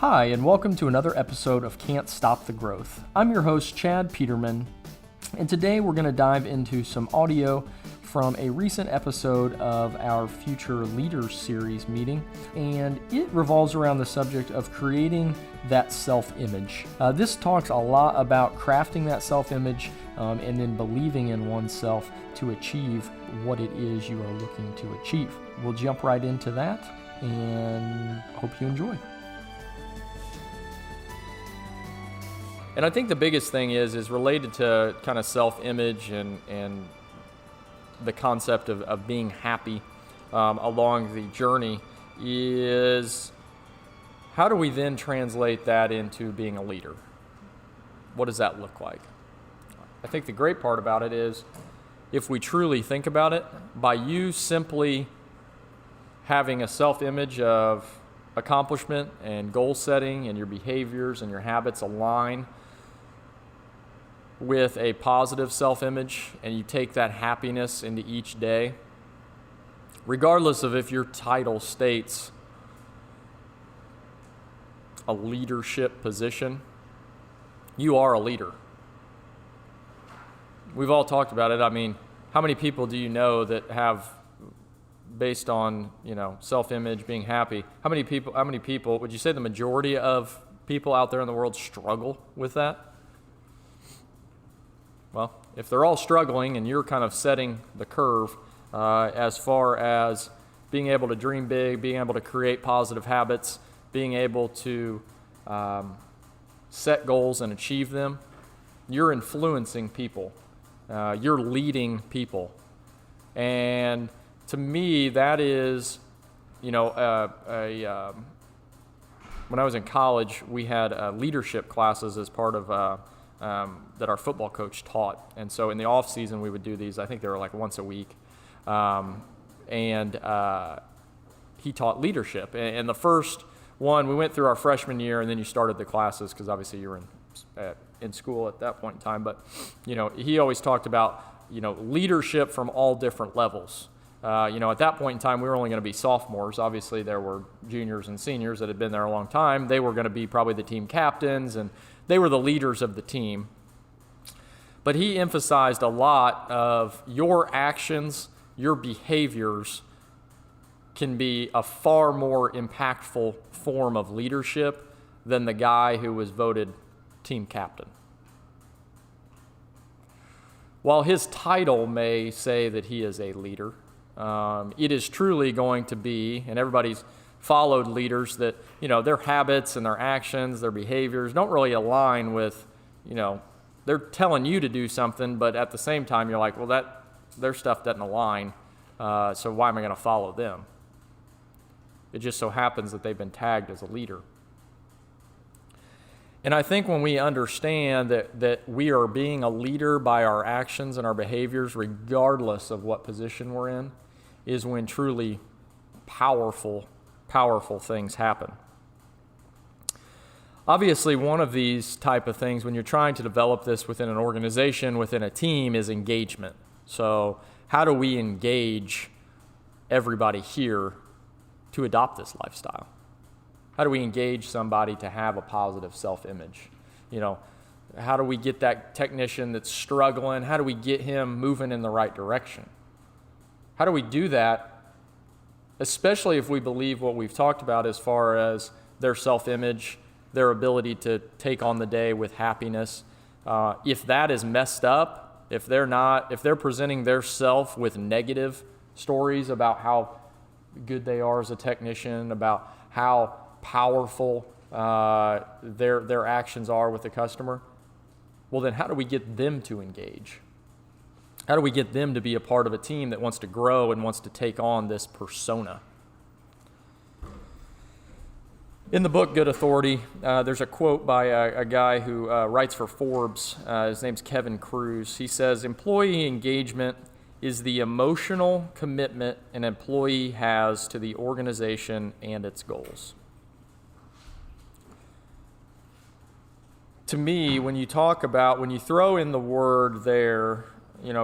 Hi, and welcome to another episode of Can't Stop the Growth. I'm your host, Chad Peterman, and today we're going to dive into some audio from a recent episode of our Future Leaders Series meeting, and it revolves around the subject of creating that self-image. This talks a lot about crafting that self-image and then believing in oneself to achieve what it is you are looking to achieve. We'll jump right into that and hope you enjoy. And I think the biggest thing is related to kind of self-image and the concept of being happy along the journey is how do we then translate that into being a leader? What does that look like? I think the great part about it is if we truly think about it, by you simply having a self-image of accomplishment and goal setting and your behaviors and your habits align with a positive self-image, and you take that happiness into each day, regardless of if your title states a leadership position, you are a leader. We've all talked about it. I mean, how many people do you know that have, based on, self-image, being happy, how many people, would you say the majority of people out there in the world struggle with that? Well, if they're all struggling and you're kind of setting the curve as far as being able to dream big, being able to create positive habits, being able to set goals and achieve them, you're influencing people. You're leading people. And to me, that is, when I was in college, we had leadership classes as part of that our football coach taught. And so in the off season, we would do these. I think they were like once a week. And he taught leadership. And the first one, we went through our freshman year, and then you started the classes because obviously you were in school at that point in time. But, he always talked about, leadership from all different levels. At that point in time, we were only going to be sophomores. Obviously, there were juniors and seniors that had been there a long time. They were going to be probably the team captains, and they were the leaders of the team. But he emphasized a lot of your actions, your behaviors can be a far more impactful form of leadership than the guy who was voted team captain. While his title may say that he is a leader, it is truly going to be, and everybody's followed leaders that, their habits and their actions, their behaviors don't really align with, they're telling you to do something, but at the same time, you're like, well, their stuff doesn't align, so why am I going to follow them? It just so happens that they've been tagged as a leader. And I think when we understand that we are being a leader by our actions and our behaviors, regardless of what position we're in, is when truly powerful things happen. Obviously, one of these type of things, when you're trying to develop this within an organization, within a team, is engagement. So how do we engage everybody here to adopt this lifestyle? How do we engage somebody to have a positive self-image? How do we get that technician that's struggling? How do we get him moving in the right direction? How do we do that, especially if we believe what we've talked about as far as their self-image, their ability to take on the day with happiness? If that is messed up, if they're presenting their self with negative stories about how good they are as a technician, about how powerful their actions are with the customer, well, then how do we get them to engage? How do we get them to be a part of a team that wants to grow and wants to take on this persona? In the book, Good Authority, there's a quote by a guy who writes for Forbes. His name's Kevin Cruz. He says, "Employee engagement is the emotional commitment an employee has to the organization and its goals." To me, when you throw in the word there,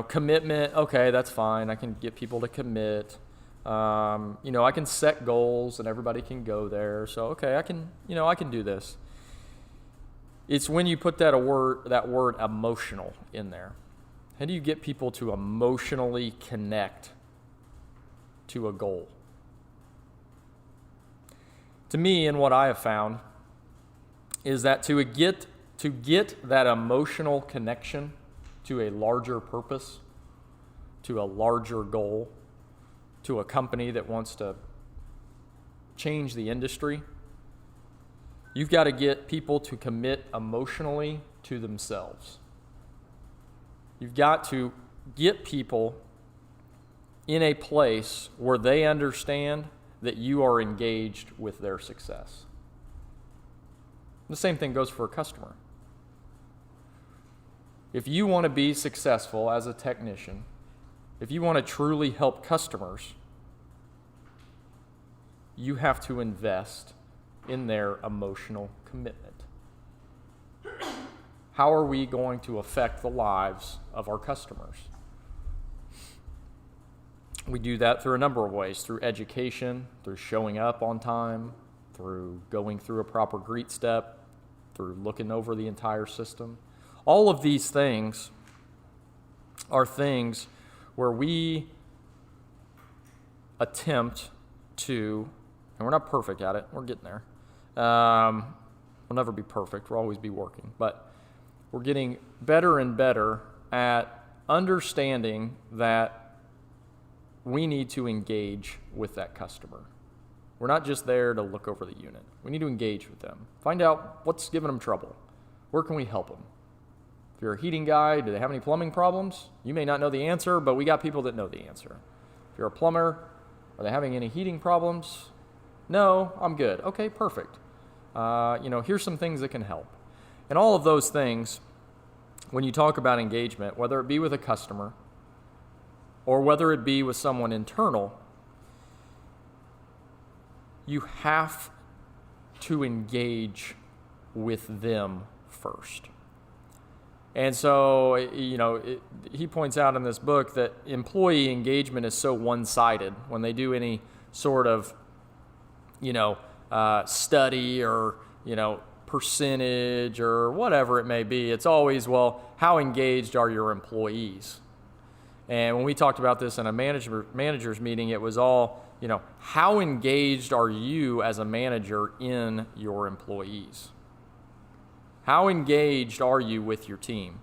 commitment, okay, that's fine. I can get people to commit. I can set goals and everybody can go there. So, okay, I can do this. It's when you put that word emotional in there. How do you get people to emotionally connect to a goal? To me, and what I have found, is that to get that emotional connection to a larger purpose, to a larger goal, to a company that wants to change the industry, you've got to get people to commit emotionally to themselves. You've got to get people in a place where they understand that you are engaged with their success. The same thing goes for a customer. If you want to be successful as a technician, if you want to truly help customers, you have to invest in their emotional commitment. How are we going to affect the lives of our customers? We do that through a number of ways, through education, through showing up on time, through going through a proper greet step, through looking over the entire system. All of these things are things where we attempt to, and we're not perfect at it, we're getting there. We'll never be perfect, we'll always be working, but we're getting better and better at understanding that we need to engage with that customer. We're not just there to look over the unit. We need to engage with them. Find out what's giving them trouble. Where can we help them? If you're a heating guy, do they have any plumbing problems? You may not know the answer, but we got people that know the answer. If you're a plumber, are they having any heating problems? No, I'm good. Okay, perfect. Here's some things that can help. And all of those things, when you talk about engagement, whether it be with a customer or whether it be with someone internal, you have to engage with them first. And so, he points out in this book that employee engagement is so one-sided. When they do any sort of, study or, percentage or whatever it may be, it's always, well, how engaged are your employees? And when we talked about this in a manager's meeting, it was all, how engaged are you as a manager in your employees? How engaged are you with your team?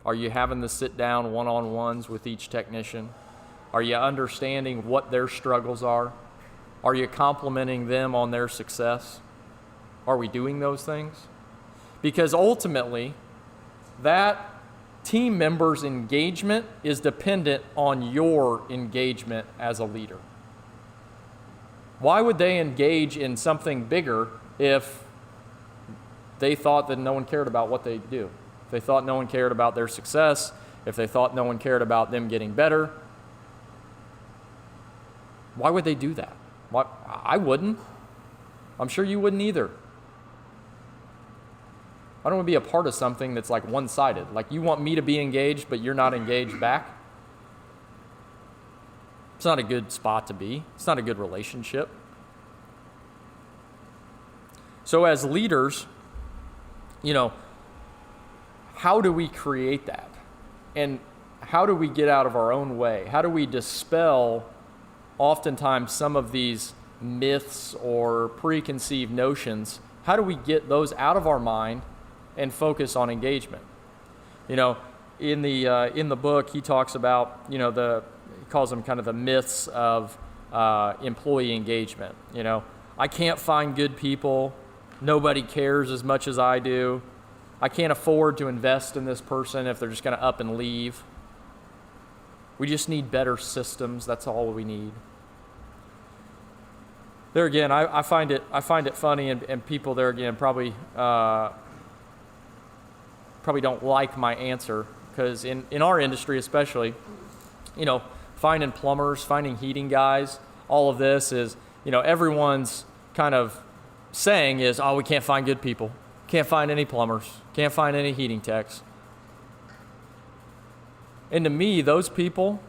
Are you having the sit-down one-on-ones with each technician? Are you understanding what their struggles are? Are you complimenting them on their success? Are we doing those things? Because ultimately, that team member's engagement is dependent on your engagement as a leader. Why would they engage in something bigger if they thought that no one cared about what they do? If they thought no one cared about their success, if they thought no one cared about them getting better, why would they do that? Why? I wouldn't. I'm sure you wouldn't either. I don't want to be a part of something that's like one-sided. Like you want me to be engaged, but you're not engaged back. It's not a good spot to be. It's not a good relationship. So as leaders, how do we create that? And how do we get out of our own way? How do we dispel oftentimes some of these myths or preconceived notions? How do we get those out of our mind and focus on engagement? In the book, he talks about, he calls them kind of the myths of employee engagement. I can't find good people. Nobody cares as much as I do. I can't afford to invest in this person if they're just going to up and leave. We just need better systems. That's all we need. There again, I find it funny, and people there again probably don't like my answer, because in our industry especially, finding plumbers, finding heating guys, all of this is, everyone's kind of saying is, oh, we can't find good people, can't find any plumbers, can't find any heating techs. And to me, those people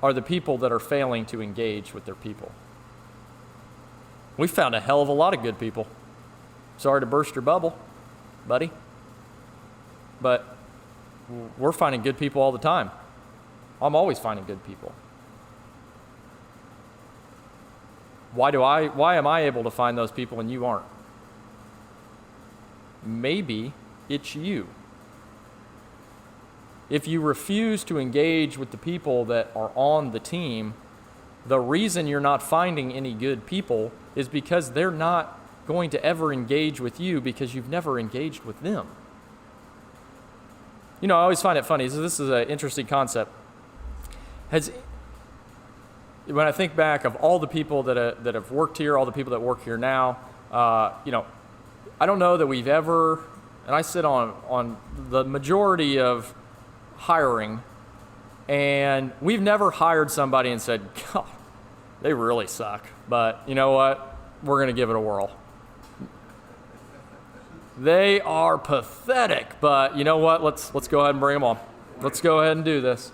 are the people that are failing to engage with their people. We found a hell of a lot of good people. Sorry to burst your bubble, buddy. But we're finding good people all the time. I'm always finding good people. Why am I able to find those people and you aren't? Maybe it's you. If you refuse to engage with the people that are on the team, the reason you're not finding any good people is because they're not going to ever engage with you because you've never engaged with them. I always find it funny. So this is an interesting concept. When I think back of all the people that have worked here, all the people that work here now, I don't know that we've ever, and I sit on the majority of hiring, and we've never hired somebody and said, God, they really suck, but you know what? We're going to give it a whirl. They are pathetic, but you know what? Let's go ahead and bring them on. Let's go ahead and do this.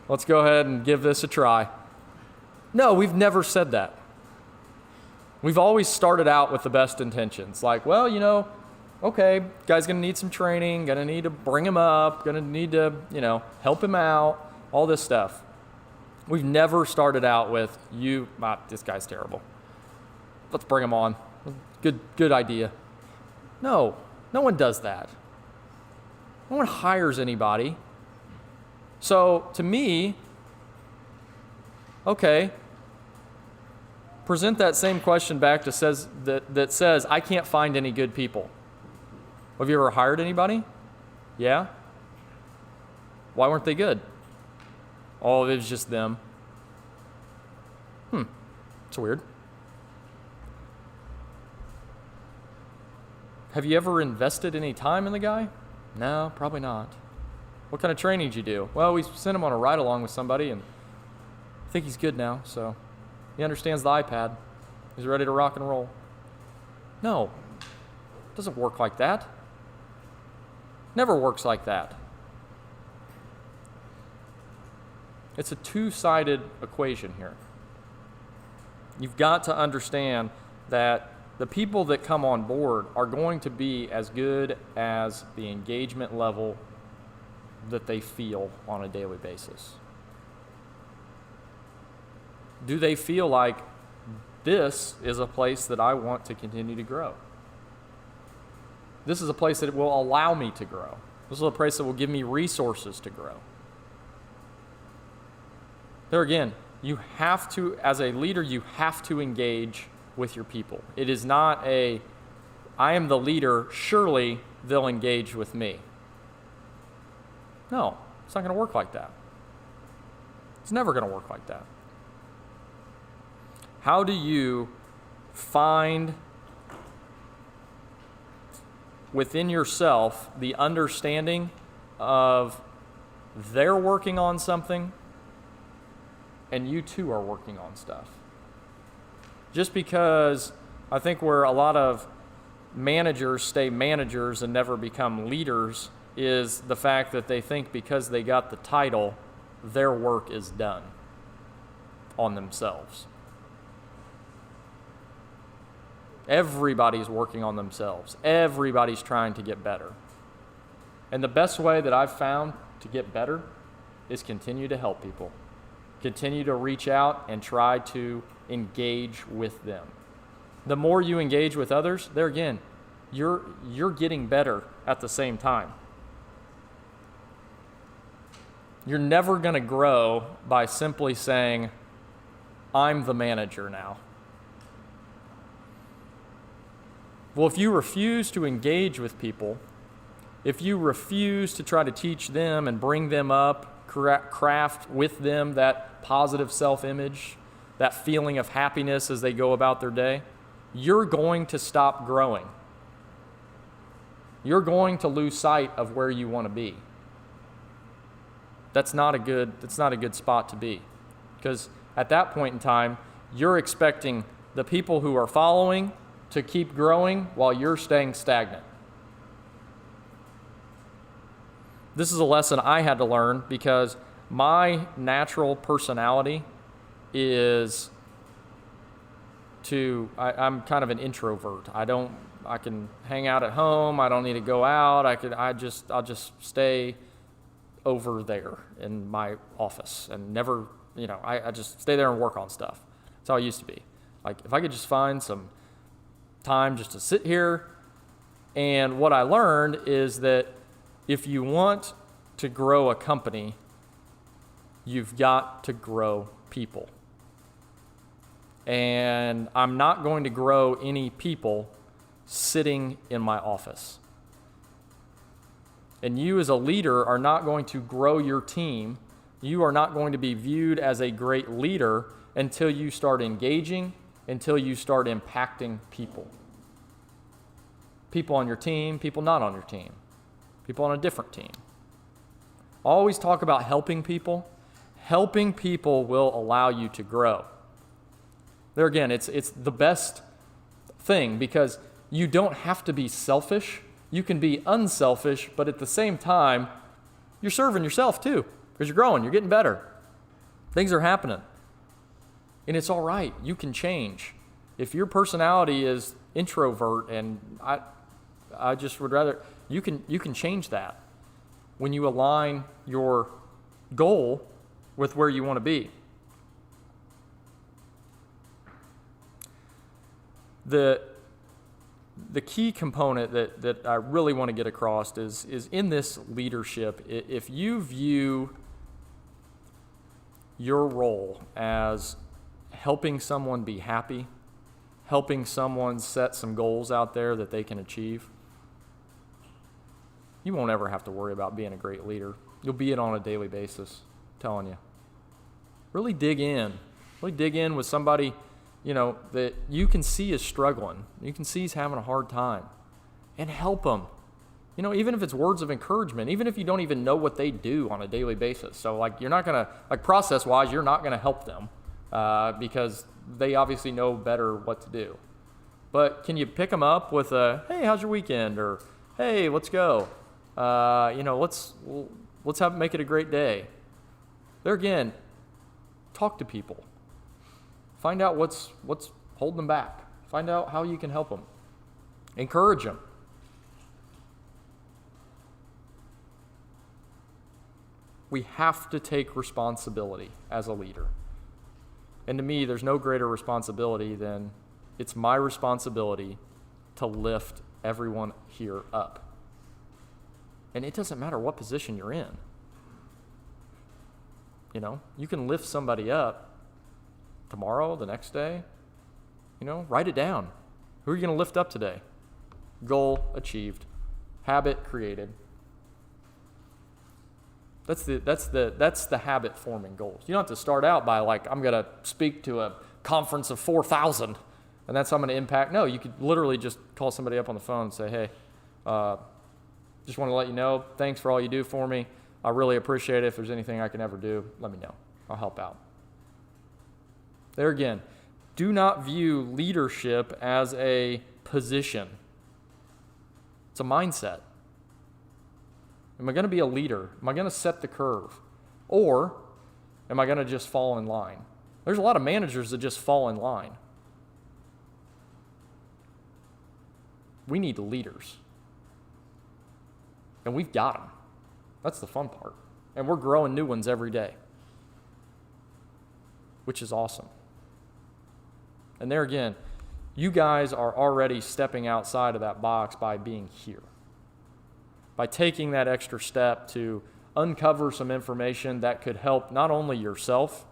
Let's go ahead and give this a try. No, we've never said that. We've always started out with the best intentions. Like, well, okay, guy's going to need some training, going to need to bring him up, going to need to, help him out, all this stuff. We've never started out with, this guy's terrible. Let's bring him on. Good idea. No one does that. No one hires anybody. So to me, okay, present that same question back that says, I can't find any good people. Have you ever hired anybody? Yeah? Why weren't they good? Oh, it was just them. It's weird. Have you ever invested any time in the guy? No, probably not. What kind of training did you do? Well, we sent him on a ride along with somebody, and I think he's good now, so he understands the iPad. He's ready to rock and roll. No, it doesn't work like that. Never works like that. It's a two-sided equation here. You've got to understand that the people that come on board are going to be as good as the engagement level that they feel on a daily basis. Do they feel like this is a place that I want to continue to grow? This is a place that will allow me to grow. This is a place that will give me resources to grow. There again, you have to, as a leader, you have to engage with your people. It is not I am the leader, surely they'll engage with me. No, it's not going to work like that. It's never going to work like that. How do you find within yourself the understanding of they're working on something and you too are working on stuff? Just because I think where a lot of managers stay managers and never become leaders is the fact that they think because they got the title, their work is done on themselves. Everybody's working on themselves. Everybody's trying to get better. And the best way that I've found to get better is continue to help people. Continue to reach out and try to engage with them. The more you engage with others, there again, you're getting better at the same time. You're never going to grow by simply saying, I'm the manager now. Well, if you refuse to engage with people, if you refuse to try to teach them and bring them up, craft with them that positive self-image, that feeling of happiness as they go about their day, you're going to stop growing. You're going to lose sight of where you want to be. That's not a good spot to be. Because at that point in time, you're expecting the people who are following to keep growing while you're staying stagnant. This is a lesson I had to learn because my natural personality is I'm kind of an introvert. I can hang out at home. I don't need to go out. I'll just stay over there in my office and never, I just stay there and work on stuff. That's how I used to be. Like, if I could just find some time just to sit here. And what I learned is that if you want to grow a company, you've got to grow people. And I'm not going to grow any people sitting in my office. And you as a leader are not going to grow your team. You are not going to be viewed as a great leader until you start engaging, until you start impacting people. People on your team, people not on your team, people on a different team. Always talk about helping people. Helping people will allow you to grow. There again, it's the best thing because you don't have to be selfish. You can be unselfish, but at the same time, you're serving yourself too because you're growing, you're getting better. Things are happening. And it's all right. You can change. If your personality is introvert, and I just would rather, you can change that when you align your goal with where you want to be. The key component that I really want to get across is in this leadership, if you view your role as helping someone be happy, helping someone set some goals out there that they can achieve, you won't ever have to worry about being a great leader. You'll be it on a daily basis, I'm telling you. Really dig in. Really dig in with somebody, that you can see is struggling. You can see he's having a hard time. And help them. Even if it's words of encouragement, even if you don't even know what they do on a daily basis. So, you're not going to, process-wise, you're not going to help them because they obviously know better what to do. But can you pick them up with a, hey, how's your weekend? Or, hey, let's go. Let's make it a great day. There again, talk to people. Find out what's holding them back. Find out how you can help them. Encourage them. We have to take responsibility as a leader. And to me, there's no greater responsibility than it's my responsibility to lift everyone here up. And it doesn't matter what position you're in. You can lift somebody up tomorrow, the next day. Write it down. Who are you going to lift up today? Goal achieved. Habit created. That's the habit forming goals. You don't have to start out by I'm going to speak to a conference of 4,000 and that's how I'm going to impact. No, you could literally just call somebody up on the phone and say, hey, just want to let you know, thanks for all you do for me. I really appreciate it. If there's anything I can ever do, let me know. I'll help out. There again, do not view leadership as a position. It's a mindset. Am I going to be a leader? Am I going to set the curve? Or am I going to just fall in line? There's a lot of managers that just fall in line. We need leaders. And we've got them. That's the fun part. And we're growing new ones every day, which is awesome. And there again, you guys are already stepping outside of that box by being here. By taking that extra step to uncover some information that could help not only yourself,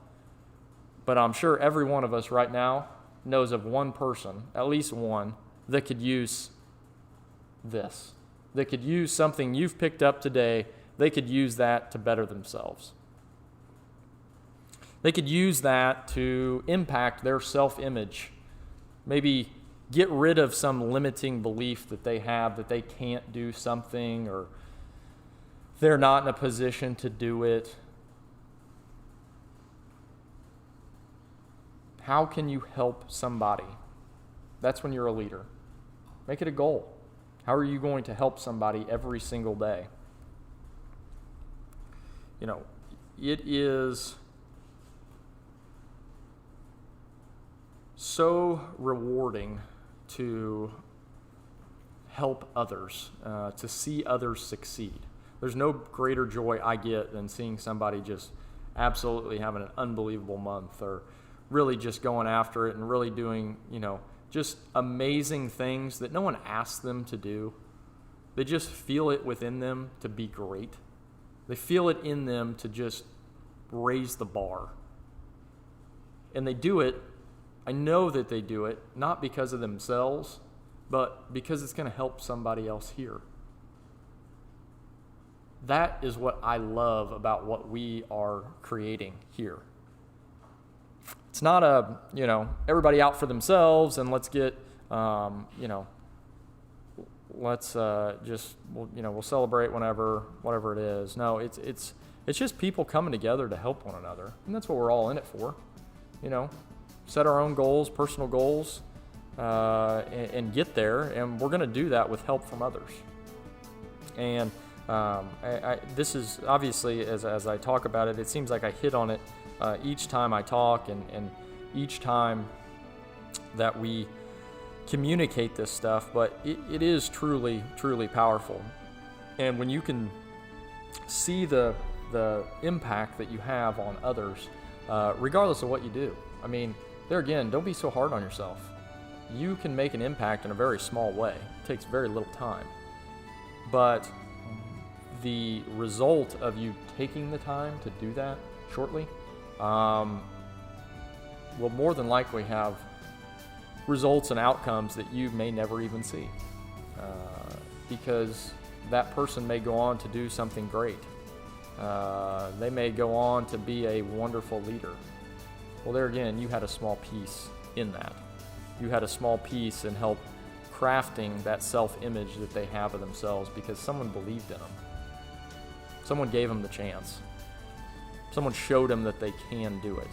but I'm sure every one of us right now knows of one person, at least one, that could use this. That could use something you've picked up today. They could use that to better themselves. They could use that to impact their self-image. Maybe get rid of some limiting belief that they have that they can't do something or they're not in a position to do it. How can you help somebody? That's when you're a leader. Make it a goal. How are you going to help somebody every single day? it is so rewarding to help others, to see others succeed. There's no greater joy I get than seeing somebody just absolutely having an unbelievable month, or really just going after it and really doing, just amazing things that no one asked them to do. They just feel it within them to be great. They feel it in them to just raise the bar. And they do it, I know that they do it, not because of themselves, but because it's going to help somebody else here. That is what I love about what we are creating here. It's not everybody out for themselves and let's get, we'll celebrate whatever it is. No, it's just people coming together to help one another. And that's what we're all in it for. Set our own goals, personal goals, and get there. And we're going to do that with help from others. And this is obviously, as I talk about it, it seems like I hit on it each time I talk and each time that we communicate this stuff, but it is truly, truly powerful. And when you can see the impact that you have on others, regardless of what you do, there again, don't be so hard on yourself. You can make an impact in a very small way. It takes very little time. But the result of you taking the time to do that shortly will more than likely have results and outcomes that you may never even see, because that person may go on to do something great. They may go on to be a wonderful leader. Well, there again, you had a small piece in that. You had a small piece in help crafting that self-image that they have of themselves because someone believed in them. Someone gave them the chance. Someone showed them that they can do it.